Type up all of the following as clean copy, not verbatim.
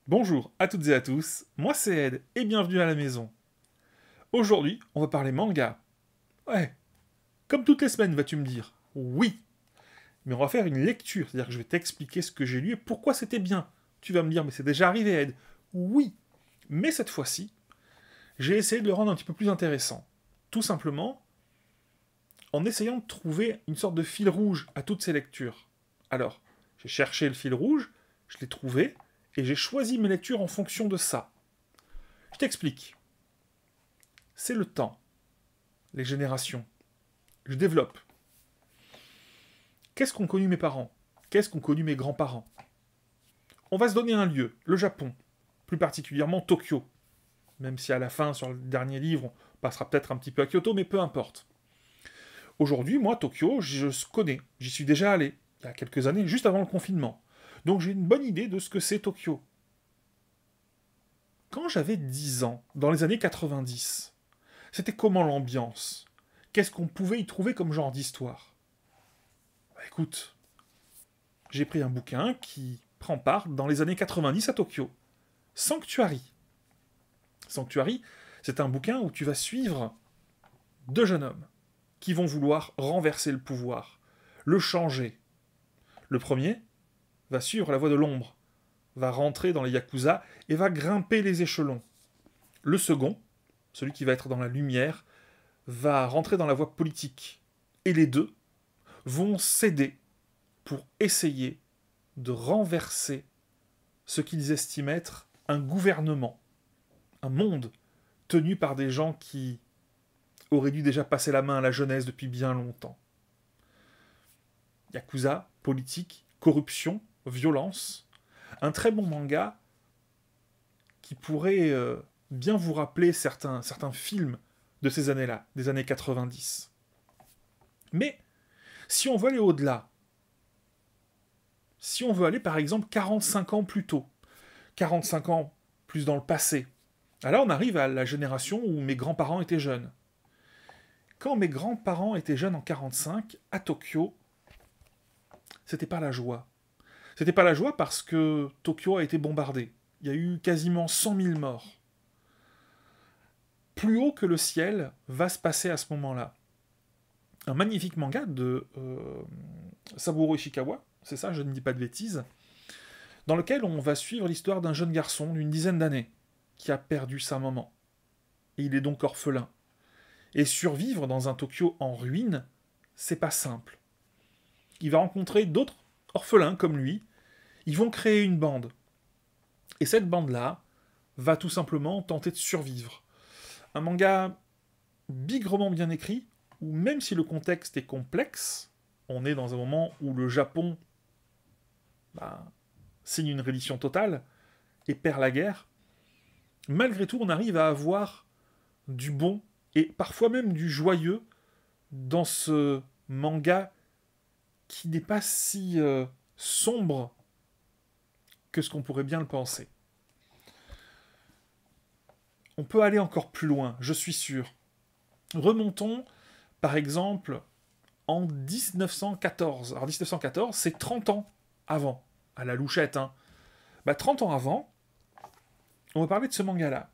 Bonjour à toutes et à tous, moi c'est Ed et bienvenue à la maison. Aujourd'hui, on va parler manga. Ouais, comme toutes les semaines vas-tu me dire. Oui, mais on va faire une lecture, c'est-à-dire que je vais t'expliquer ce que j'ai lu et pourquoi c'était bien. Tu vas me dire, mais c'est déjà arrivé Ed. Oui, mais cette fois-ci, j'ai essayé de le rendre un petit peu plus intéressant. Tout simplement, en essayant de trouver une sorte de fil rouge à toutes ces lectures. Alors, j'ai cherché le fil rouge, je l'ai trouvé, et j'ai choisi mes lectures en fonction de ça. Je t'explique. C'est le temps, les générations. Je développe. Qu'est-ce qu'ont connu mes parents? Qu'est-ce qu'ont connu mes grands-parents? On va se donner un lieu, le Japon, plus particulièrement Tokyo. Même si à la fin, sur le dernier livre, on passera peut-être un petit peu à Kyoto, mais peu importe. Aujourd'hui, moi, Tokyo, je connais. J'y suis déjà allé, il y a quelques années, juste avant le confinement. Donc j'ai une bonne idée de ce que c'est Tokyo. Quand j'avais 10 ans, dans les années 90, c'était comment l'ambiance? Qu'est-ce qu'on pouvait y trouver comme genre d'histoire? Bah, écoute, j'ai pris un bouquin qui prend part dans les années 90 à Tokyo. Sanctuary. Sanctuary, c'est un bouquin où tu vas suivre deux jeunes hommes qui vont vouloir renverser le pouvoir, le changer. Le premier va suivre la voie de l'ombre, va rentrer dans les yakuza et va grimper les échelons. Le second, celui qui va être dans la lumière, va rentrer dans la voie politique. Et les deux vont s'aider pour essayer de renverser ce qu'ils estiment être un gouvernement, un monde tenu par des gens qui auraient dû déjà passer la main à la jeunesse depuis bien longtemps. Yakuza, politique, corruption, violence. Un très bon manga qui pourrait bien vous rappeler certains films de ces années-là, des années 90. Mais si on veut aller au-delà, si on veut aller par exemple 45 ans plus tôt, 45 ans plus dans le passé, alors on arrive à la génération où mes grands-parents étaient jeunes. Quand mes grands-parents étaient jeunes en 45, à Tokyo, c'était pas la joie. C'était pas la joie parce que Tokyo a été bombardé. Il y a eu quasiment 100 000 morts. Plus haut que le ciel va se passer à ce moment-là. Un magnifique manga de Saburo Ishikawa, c'est ça, je ne dis pas de bêtises, dans lequel on va suivre l'histoire d'un jeune garçon d'une dizaine d'années qui a perdu sa maman. Et il est donc orphelin. Et survivre dans un Tokyo en ruine, c'est pas simple. Il va rencontrer d'autres orphelins comme lui. Ils vont créer une bande. Et cette bande-là va tout simplement tenter de survivre. Un manga bigrement bien écrit, où même si le contexte est complexe, on est dans un moment où le Japon signe une reddition totale et perd la guerre, malgré tout on arrive à avoir du bon et parfois même du joyeux dans ce manga qui n'est pas si sombre que ce qu'on pourrait bien le penser. On peut aller encore plus loin, je suis sûr. Remontons, par exemple, en 1914. Alors 1914, c'est 30 ans avant, à la louchette. 30 ans avant, on va parler de ce manga-là.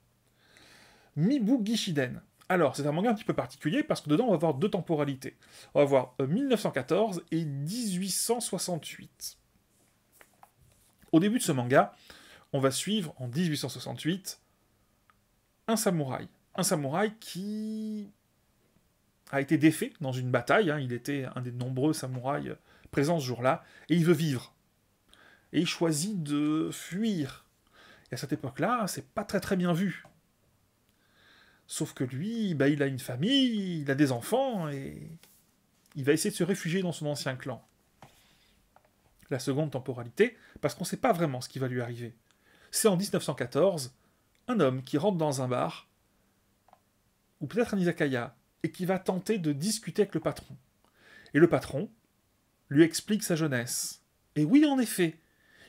Mibu Gishiden. Alors, c'est un manga un petit peu particulier parce que dedans, on va avoir deux temporalités. On va avoir 1914 et 1868. Au début de ce manga, on va suivre, en 1868, un samouraï. Un samouraï qui a été défait dans une bataille. Il était un des nombreux samouraïs présents ce jour-là. Et il veut vivre. Et il choisit de fuir. Et à cette époque-là, c'est pas très très bien vu. Sauf que lui, il a une famille, il a des enfants, et il va essayer de se réfugier dans son ancien clan. La seconde temporalité, parce qu'on ne sait pas vraiment ce qui va lui arriver. C'est en 1914, un homme qui rentre dans un bar, ou peut-être un izakaya, et qui va tenter de discuter avec le patron. Et le patron lui explique sa jeunesse. Et oui, en effet,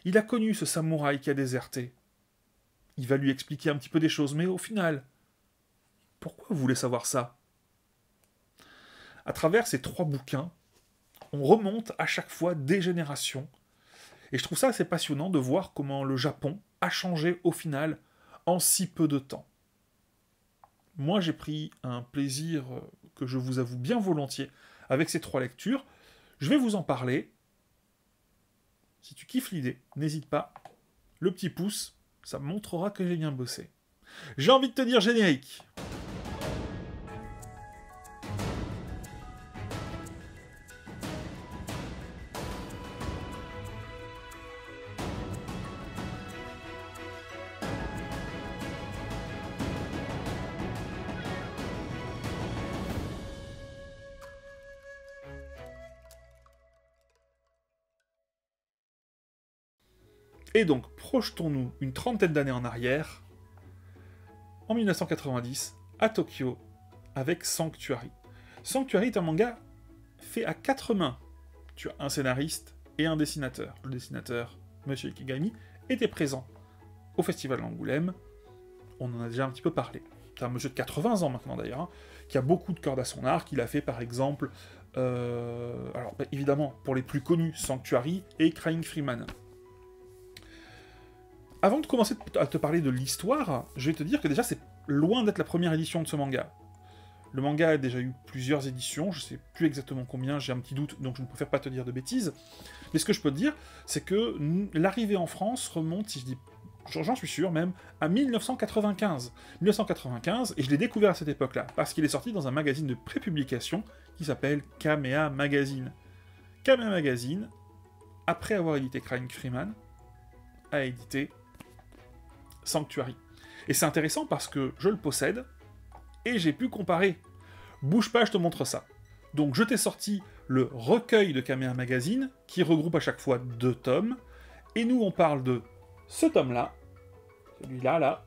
il a connu ce samouraï qui a déserté. Il va lui expliquer un petit peu des choses, mais au final, pourquoi vous voulez savoir ça? À travers ces trois bouquins, on remonte à chaque fois des générations. Et je trouve ça assez passionnant de voir comment le Japon a changé au final en si peu de temps. Moi, j'ai pris un plaisir que je vous avoue bien volontiers avec ces 3 lectures. Je vais vous en parler. Si tu kiffes l'idée, n'hésite pas. Le petit pouce, ça montrera que j'ai bien bossé. J'ai envie de te dire générique. Et donc, projetons-nous une trentaine d'années en arrière, en 1990, à Tokyo, avec Sanctuary. Sanctuary est un manga fait à 4 mains. Tu as un scénariste et un dessinateur. Le dessinateur, Monsieur Ikegami, était présent au Festival d'Angoulême. On en a déjà un petit peu parlé. C'est un monsieur de 80 ans maintenant d'ailleurs, hein, qui a beaucoup de cordes à son arc. Il a fait par exemple, alors bah, évidemment, pour les plus connus, Sanctuary et Crying Freeman. Avant de commencer à te parler de l'histoire, je vais te dire que déjà c'est loin d'être la première édition de ce manga. Le manga a déjà eu plusieurs éditions, je sais plus exactement combien, j'ai un petit doute, donc je ne préfère pas te dire de bêtises. Mais ce que je peux te dire, c'est que l'arrivée en France remonte, si je dis, j'en suis sûr même, à 1995. 1995, et je l'ai découvert à cette époque-là, parce qu'il est sorti dans un magazine de prépublication qui s'appelle Kamea Magazine. Kamea Magazine, après avoir édité Crying Freeman, a édité Sanctuary. Et c'est intéressant parce que je le possède, et j'ai pu comparer. Bouge pas, je te montre ça. Donc je t'ai sorti le recueil de Kamea Magazine, qui regroupe à chaque fois 2 tomes, et nous on parle de ce tome-là, celui-là, là,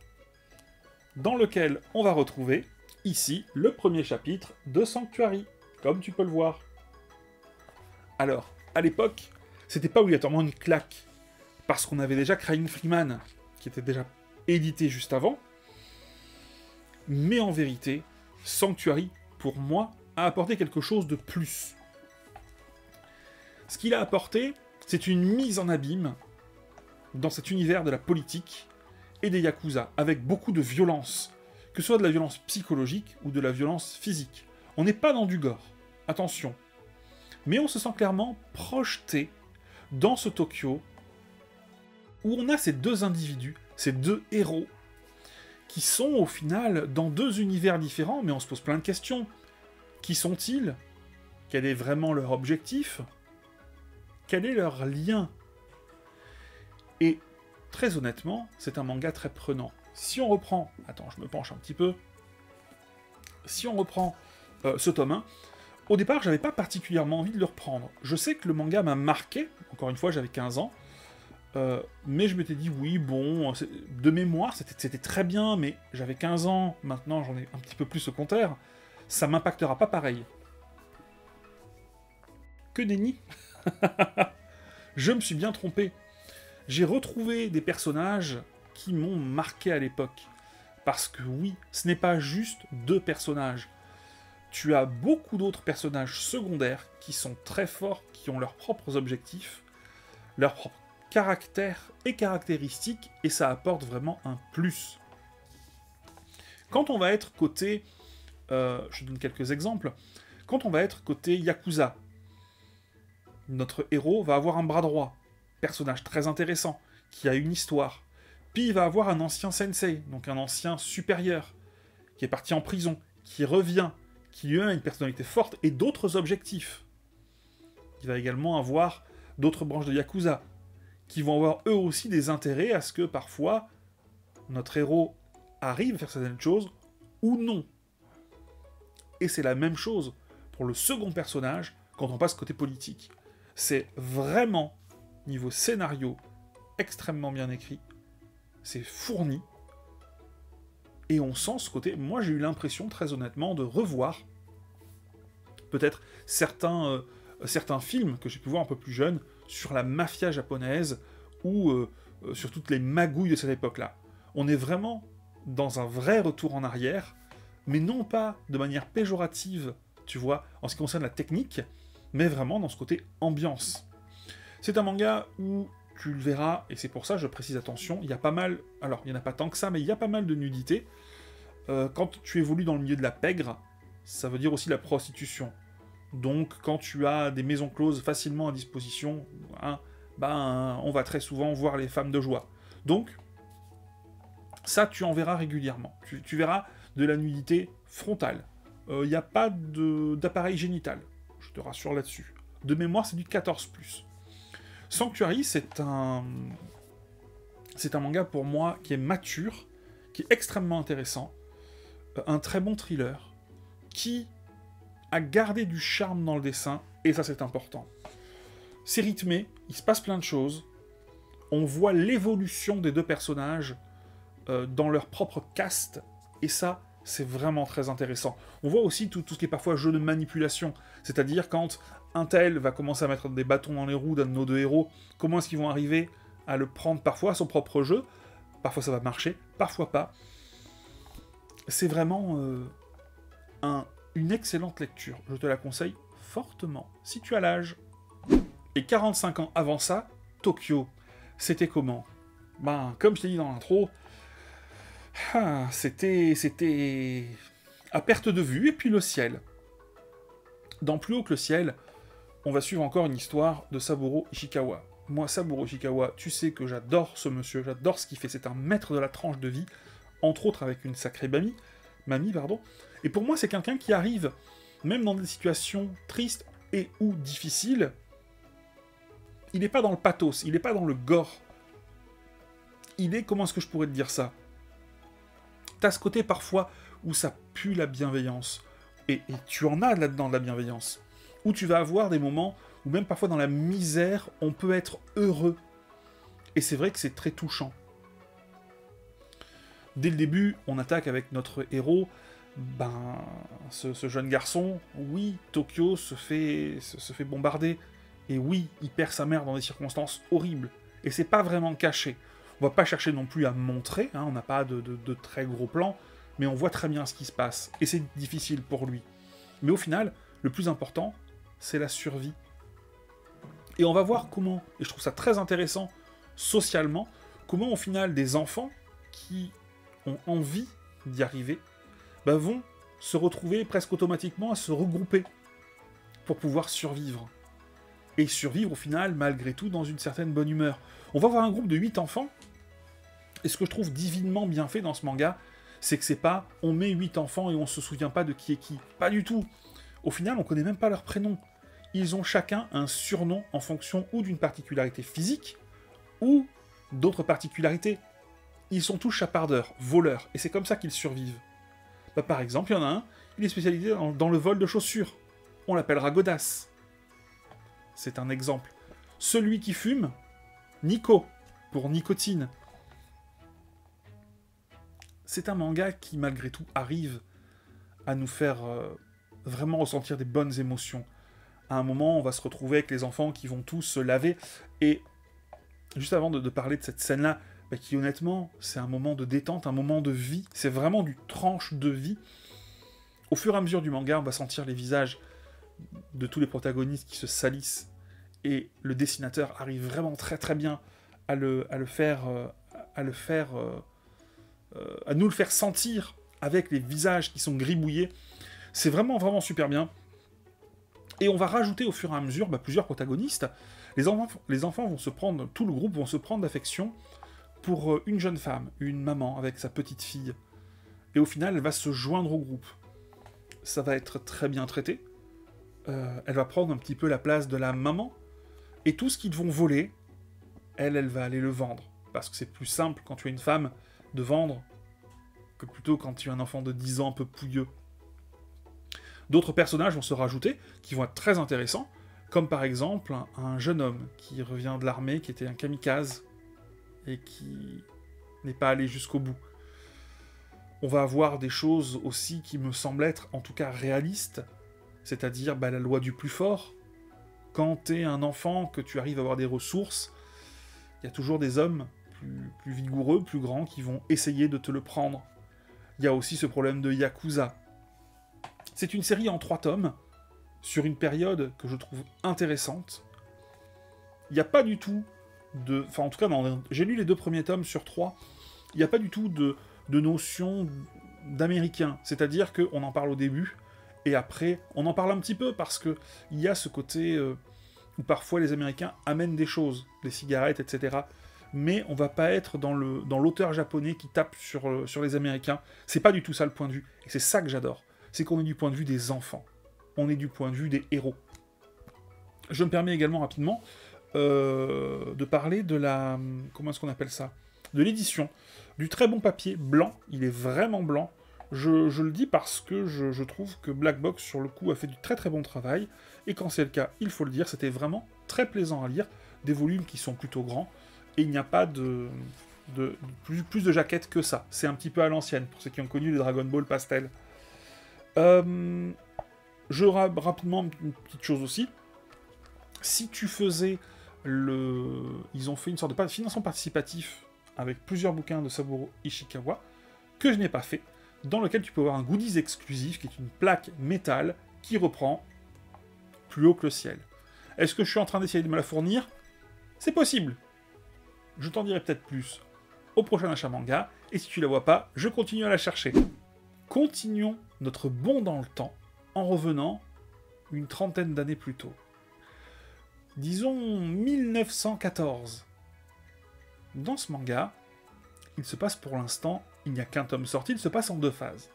dans lequel on va retrouver, ici, le premier chapitre de Sanctuary, comme tu peux le voir. Alors, à l'époque, c'était pas obligatoirement une claque, parce qu'on avait déjà Crying Freeman, qui était déjà édité juste avant, mais en vérité, Sanctuary, pour moi, a apporté quelque chose de plus. Ce qu'il a apporté, c'est une mise en abîme dans cet univers de la politique et des Yakuza, avec beaucoup de violence, que ce soit de la violence psychologique ou de la violence physique. On n'est pas dans du gore, attention, mais on se sent clairement projeté dans ce Tokyo, où on a ces 2 individus, ces 2 héros, qui sont au final dans 2 univers différents, mais on se pose plein de questions. Qui sont-ils? Quel est vraiment leur objectif? Quel est leur lien? Et très honnêtement, c'est un manga très prenant. Si on reprend... Attends, je me penche un petit peu. Si on reprend ce tome 1, au départ, j'avais pas particulièrement envie de le reprendre. Je sais que le manga m'a marqué, encore une fois, j'avais 15 ans, mais je m'étais dit, oui, bon, de mémoire, c'était très bien, mais j'avais 15 ans, maintenant j'en ai un petit peu plus au compteur, ça m'impactera pas pareil. Que nenni. Je me suis bien trompé. J'ai retrouvé des personnages qui m'ont marqué à l'époque. Parce que oui, ce n'est pas juste 2 personnages. Tu as beaucoup d'autres personnages secondaires qui sont très forts, qui ont leurs propres objectifs, leurs propres caractères et caractéristiques, et ça apporte vraiment un plus. Quand on va être côté... je donne quelques exemples. Quand on va être côté Yakuza, notre héros va avoir un bras droit, personnage très intéressant, qui a une histoire. Puis il va avoir un ancien sensei, donc un ancien supérieur, qui est parti en prison, qui revient, qui lui a une personnalité forte et d'autres objectifs. Il va également avoir d'autres branches de Yakuza, qui vont avoir eux aussi des intérêts à ce que parfois notre héros arrive à faire certaines choses ou non. Et c'est la même chose pour le second personnage quand on passe côté politique. C'est vraiment, niveau scénario, extrêmement bien écrit. C'est fourni. Et on sent ce côté... Moi, j'ai eu l'impression, très honnêtement, de revoir peut-être certains films que j'ai pu voir un peu plus jeune sur la mafia japonaise ou sur toutes les magouilles de cette époque-là. On est vraiment dans un vrai retour en arrière, mais non pas de manière péjorative, tu vois, en ce qui concerne la technique, mais vraiment dans ce côté ambiance. C'est un manga où tu le verras, et c'est pour ça, je précise attention, il y a pas mal, alors il n'y en a pas tant que ça, mais il y a pas mal de nudité. Quand tu évolues dans le milieu de la pègre, ça veut dire aussi la prostitution. Donc quand tu as des maisons closes facilement à disposition, hein, on va très souvent voir les femmes de joie. Donc, ça tu en verras régulièrement. Tu verras de la nudité frontale. Il n'y a pas d'appareil génital, je te rassure là-dessus. De mémoire, c'est du 14+. Sanctuary, c'est un manga pour moi qui est mature, qui est extrêmement intéressant, un très bon thriller, qui a gardé du charme dans le dessin, et ça c'est important. C'est rythmé, il se passe plein de choses, on voit l'évolution des deux personnages dans leur propre caste, et ça, c'est vraiment très intéressant. On voit aussi tout ce qui est parfois jeu de manipulation, c'est-à-dire quand un tel va commencer à mettre des bâtons dans les roues d'un de nos deux héros, comment est-ce qu'ils vont arriver à le prendre parfois à son propre jeu, parfois ça va marcher, parfois pas. C'est vraiment une excellente lecture, je te la conseille fortement, si tu as l'âge. Et 45 ans avant ça, Tokyo, c'était comment? Comme je t'ai dit dans l'intro, c'était à perte de vue, et puis le ciel. Dans Plus haut que le ciel, on va suivre encore une histoire de Saburo Ishikawa. Moi, Saburo Ishikawa, tu sais que j'adore ce monsieur, j'adore ce qu'il fait, c'est un maître de la tranche de vie, entre autres avec une sacrée mamie, et pour moi c'est quelqu'un qui arrive, même dans des situations tristes et ou difficiles, il n'est pas dans le pathos, il n'est pas dans le gore. Il est, comment est-ce que je pourrais te dire ça? T'as ce côté parfois où ça pue la bienveillance, et tu en as là-dedans de la bienveillance, où tu vas avoir des moments où même parfois dans la misère, on peut être heureux. Et c'est vrai que c'est très touchant. Dès le début, on attaque avec notre héros, ce jeune garçon, oui, Tokyo se fait bombarder, et oui, il perd sa mère dans des circonstances horribles, et c'est pas vraiment caché. On va pas chercher non plus à montrer, on n'a pas de très gros plans, mais on voit très bien ce qui se passe, et c'est difficile pour lui. Mais au final, le plus important, c'est la survie. Et on va voir comment, et je trouve ça très intéressant, socialement, comment au final des enfants qui ont envie d'y arriver, vont se retrouver presque automatiquement à se regrouper pour pouvoir survivre. Et survivre au final, malgré tout, dans une certaine bonne humeur. On va avoir un groupe de 8 enfants, et ce que je trouve divinement bien fait dans ce manga, c'est que c'est pas on met 8 enfants et on se souvient pas de qui est qui. Pas du tout. Au final, on connaît même pas leur prénom. Ils ont chacun un surnom en fonction ou d'une particularité physique, ou d'autres particularités. Ils sont tous chapardeurs, voleurs, et c'est comme ça qu'ils survivent. Par exemple, il y en a un, il est spécialisé dans le vol de chaussures. On l'appellera Godas. C'est un exemple. Celui qui fume, Nico, pour nicotine. C'est un manga qui, malgré tout, arrive à nous faire vraiment ressentir des bonnes émotions. À un moment, on va se retrouver avec les enfants qui vont tous se laver, et juste avant de parler de cette scène-là, qui honnêtement, c'est un moment de détente, un moment de vie, c'est vraiment du tranche de vie. Au fur et à mesure du manga, on va sentir les visages de tous les protagonistes qui se salissent, et le dessinateur arrive vraiment très très bien à nous le faire sentir avec les visages qui sont gribouillés. C'est vraiment vraiment super bien. Et on va rajouter au fur et à mesure plusieurs protagonistes. Les enfants vont se prendre, tout le groupe vont se prendre d'affection pour une jeune femme, une maman avec sa petite fille. Et au final, elle va se joindre au groupe. Ça va être très bien traité. Elle va prendre un petit peu la place de la maman. Et tout ce qu'ils vont voler, elle va aller le vendre. Parce que c'est plus simple quand tu es une femme de vendre que plutôt quand tu es un enfant de 10 ans un peu pouilleux. D'autres personnages vont se rajouter, qui vont être très intéressants, comme par exemple un jeune homme qui revient de l'armée, qui était un kamikaze, et qui n'est pas allé jusqu'au bout. On va avoir des choses aussi qui me semblent être, en tout cas, réalistes, c'est-à-dire la loi du plus fort. Quand t'es un enfant, que tu arrives à avoir des ressources, il y a toujours des hommes plus vigoureux, plus grands, qui vont essayer de te le prendre. Il y a aussi ce problème de Yakuza. C'est une série en 3 tomes, sur une période que je trouve intéressante. Il n'y a pas du tout Enfin, en tout cas, j'ai lu les 2 premiers tomes sur 3. Il n'y a pas du tout de notion d'américain. C'est-à-dire qu'on en parle au début, et après, on en parle un petit peu, parce qu'il y a ce côté où parfois les Américains amènent des choses, des cigarettes, etc. Mais on va pas être dans l'auteur japonais qui tape sur les Américains. C'est pas du tout ça le point de vue. Et c'est ça que j'adore. C'est qu'on est du point de vue des enfants. On est du point de vue des héros. Je me permets également rapidement de parler de la... Comment est-ce qu'on appelle ça? De l'édition. Du très bon papier blanc. Il est vraiment blanc. Je le dis parce que je trouve que Black Box, sur le coup, a fait du très très bon travail. Et quand c'est le cas, il faut le dire, c'était vraiment très plaisant à lire. Des volumes qui sont plutôt grands. Et il n'y a pas plus de jaquettes que ça. C'est un petit peu à l'ancienne, pour ceux qui ont connu les Dragon Ball pastel. Rapidement, une petite chose aussi. Si tu faisais Ils ont fait une sorte de financement participatif avec plusieurs bouquins de Saburo Ishikawa, que je n'ai pas fait, dans lequel tu peux avoir un goodies exclusif, qui est une plaque métal, qui reprend Plus haut que le ciel. Est-ce que je suis en train d'essayer de me la fournir? C'est possible. Je t'en dirai peut-être plus au prochain achat manga, et si tu la vois pas, je continue à la chercher. Continuons notre bond dans le temps, en revenant une trentaine d'années plus tôt. Disons 1914. Dans ce manga, il se passe pour l'instant, il n'y a qu'un tome sorti, il se passe en 2 phases.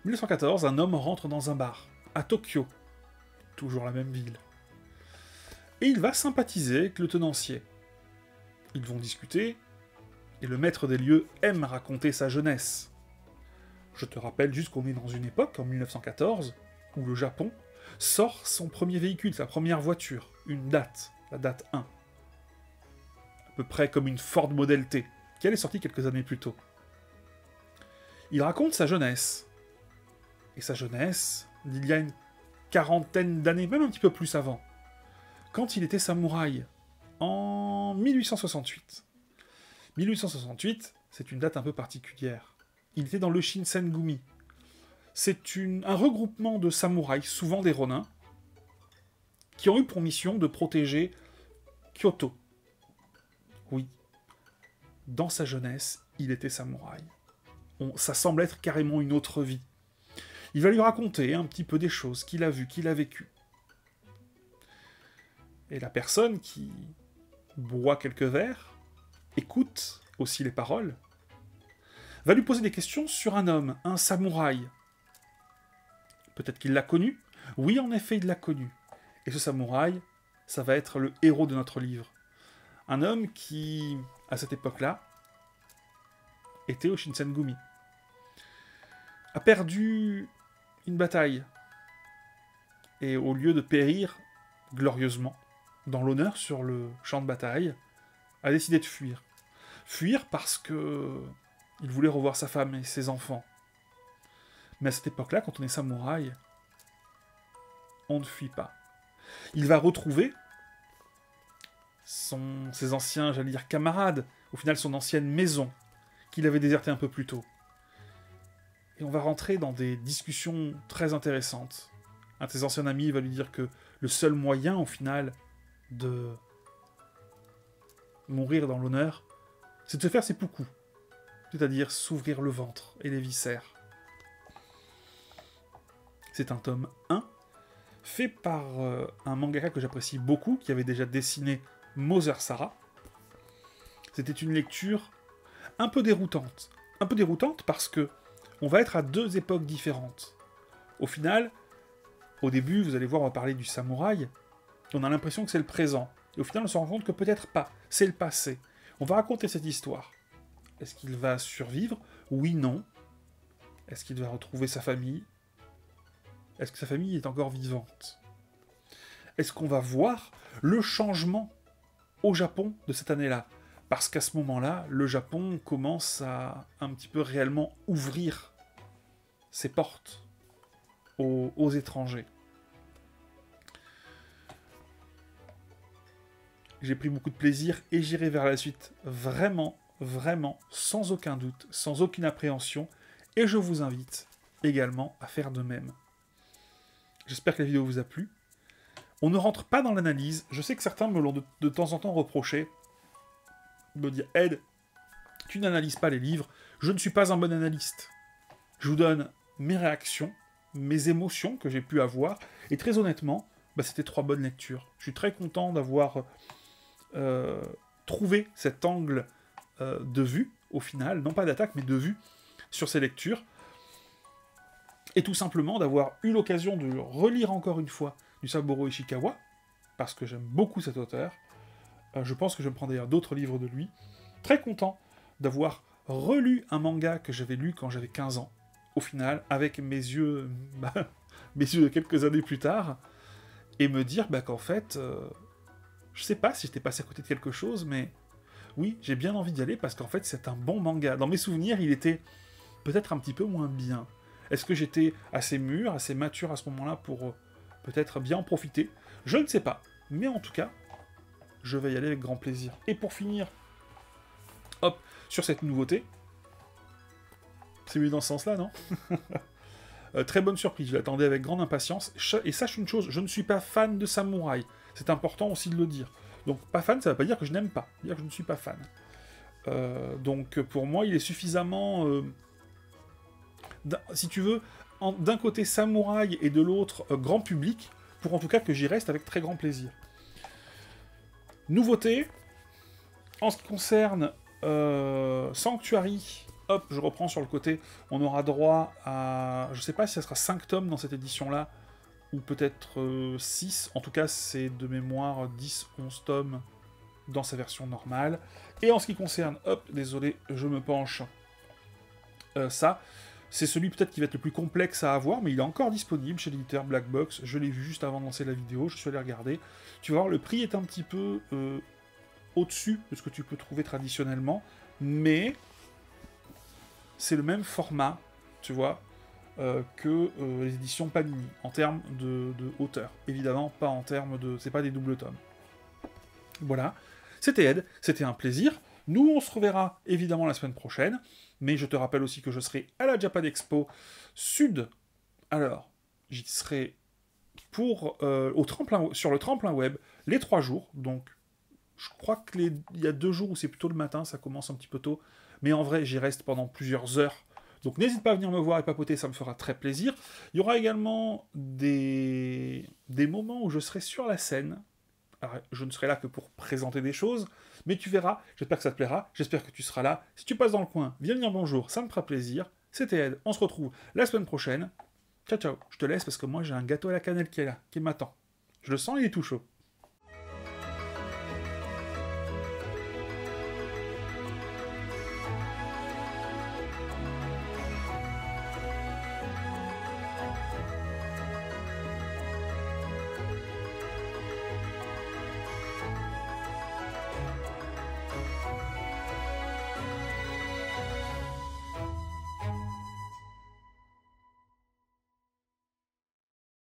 1914, un homme rentre dans un bar, à Tokyo, toujours la même ville. Et il va sympathiser avec le tenancier. Ils vont discuter, et le maître des lieux aime raconter sa jeunesse. Je te rappelle juste qu'on est dans une époque, en 1914, où le Japon sort son premier véhicule, sa première voiture, une date, la date 1. À peu près comme une Ford Model T, qui est sortie quelques années plus tôt. Il raconte sa jeunesse. Et sa jeunesse, d'il y a une quarantaine d'années, même un petit peu plus avant, quand il était samouraï, en 1868. 1868, c'est une date un peu particulière. Il était dans le Shinsengumi. C'est un regroupement de samouraïs, souvent des ronins, qui ont eu pour mission de protéger Kyoto. Oui, dans sa jeunesse, il était samouraï. Ça semble être carrément une autre vie. Il va lui raconter un petit peu des choses qu'il a vues, qu'il a vécues. Et la personne qui boit quelques verres, écoute aussi les paroles, va lui poser des questions sur un homme, un samouraï. Peut-être qu'il l'a connu. Oui, en effet, il l'a connu. Et ce samouraï, ça va être le héros de notre livre. Un homme qui, à cette époque-là, était au Shinsengumi. A perdu une bataille. Et au lieu de périr glorieusement, dans l'honneur sur le champ de bataille, a décidé de fuir. Fuir parce que il voulait revoir sa femme et ses enfants. Mais à cette époque-là, quand on est samouraï, on ne fuit pas. Il va retrouver ses anciens, j'allais dire, camarades, au final son ancienne maison, qu'il avait désertée un peu plus tôt. Et on va rentrer dans des discussions très intéressantes. Un de ses anciens amis va lui dire que le seul moyen, au final, de mourir dans l'honneur, c'est de se faire seppuku, c'est-à-dire s'ouvrir le ventre et les viscères. C'est un tome 1, fait par un mangaka que j'apprécie beaucoup, qui avait déjà dessiné Mother Sara. C'était une lecture un peu déroutante. Un peu déroutante parce que on va être à 2 époques différentes. Au final, au début, vous allez voir, on va parler du samouraï, on a l'impression que c'est le présent. Et au final, on se rend compte que peut-être pas, c'est le passé. On va raconter cette histoire. Est-ce qu'il va survivre? Oui, non. Est-ce qu'il va retrouver sa famille? Est-ce que sa famille est encore vivante? Est-ce qu'on va voir le changement au Japon de cette année-là? Parce qu'à ce moment-là, le Japon commence à un petit peu réellement ouvrir ses portes aux étrangers. J'ai pris beaucoup de plaisir et j'irai vers la suite vraiment, vraiment, sans aucun doute, sans aucune appréhension. Et je vous invite également à faire de même. J'espère que la vidéo vous a plu. On ne rentre pas dans l'analyse. Je sais que certains me l'ont de temps en temps reproché. Me dire, Ed, tu n'analyses pas les livres. Je ne suis pas un bon analyste. Je vous donne mes réactions, mes émotions que j'ai pu avoir. Et très honnêtement, bah, c'était 3 bonnes lectures. Je suis très content d'avoir trouvé cet angle de vue, au final. Non pas d'attaque, mais de vue sur ces lectures. Et tout simplement d'avoir eu l'occasion de relire encore une fois du Saburo Ishikawa, parce que j'aime beaucoup cet auteur. Je pense que je me prends d'ailleurs d'autres livres de lui. Très content d'avoir relu un manga que j'avais lu quand j'avais 15 ans, au final, avec mes yeux de quelques années plus tard, et me dire qu'en fait, je sais pas si j'étais passé à côté de quelque chose, mais oui, j'ai bien envie d'y aller, parce qu'en fait, c'est un bon manga. Dans mes souvenirs, il était peut-être un petit peu moins bien. Est-ce que j'étais assez mûr, assez mature à ce moment-là pour peut-être bien en profiter? Je ne sais pas. Mais en tout cas, je vais y aller avec grand plaisir. Et pour finir, hop, sur cette nouveauté, c'est mieux dans ce sens-là, non? Très bonne surprise, je l'attendais avec grande impatience. Et sache une chose, je ne suis pas fan de samouraï. C'est important aussi de le dire. Donc, pas fan, ça ne veut pas dire que je n'aime pas. Ça veut dire que je ne suis pas fan. Donc, pour moi, il est suffisamment... si tu veux, d'un côté samouraï et de l'autre grand public, pour en tout cas que j'y reste avec très grand plaisir. Nouveauté, en ce qui concerne Sanctuary, hop, je reprends sur le côté, on aura droit à, je sais pas si ça sera 5 tomes dans cette édition-là, ou peut-être 6, en tout cas c'est de mémoire 10, 11 tomes dans sa version normale. Et en ce qui concerne, hop, désolé, je me penche, ça, c'est celui peut-être qui va être le plus complexe à avoir, mais il est encore disponible chez l'éditeur Black Box. Je l'ai vu juste avant de lancer la vidéo, je suis allé regarder. Tu vas voir, le prix est un petit peu au-dessus de ce que tu peux trouver traditionnellement, mais c'est le même format, tu vois, que les éditions Panini, en termes de hauteur. Évidemment, pas en termes de... c'est pas des doubles tomes. Voilà. C'était Ed, c'était un plaisir. Nous, on se reverra évidemment la semaine prochaine, mais je te rappelle aussi que je serai à la Japan Expo Sud. Alors, j'y serai pour, sur le tremplin web les 3 jours, donc je crois qu'il y a 2 jours où c'est plutôt le matin, ça commence un petit peu tôt, mais en vrai, j'y reste pendant plusieurs heures. Donc n'hésite pas à venir me voir et papoter, ça me fera très plaisir. Il y aura également des moments où je serai sur la scène. Alors, je ne serai là que pour présenter des choses, mais tu verras, j'espère que ça te plaira, j'espère que tu seras là. Si tu passes dans le coin, viens me dire bonjour, ça me fera plaisir. C'était Ed, on se retrouve la semaine prochaine. Ciao ciao, je te laisse parce que moi j'ai un gâteau à la cannelle qui est là, qui m'attend. Je le sens, il est tout chaud.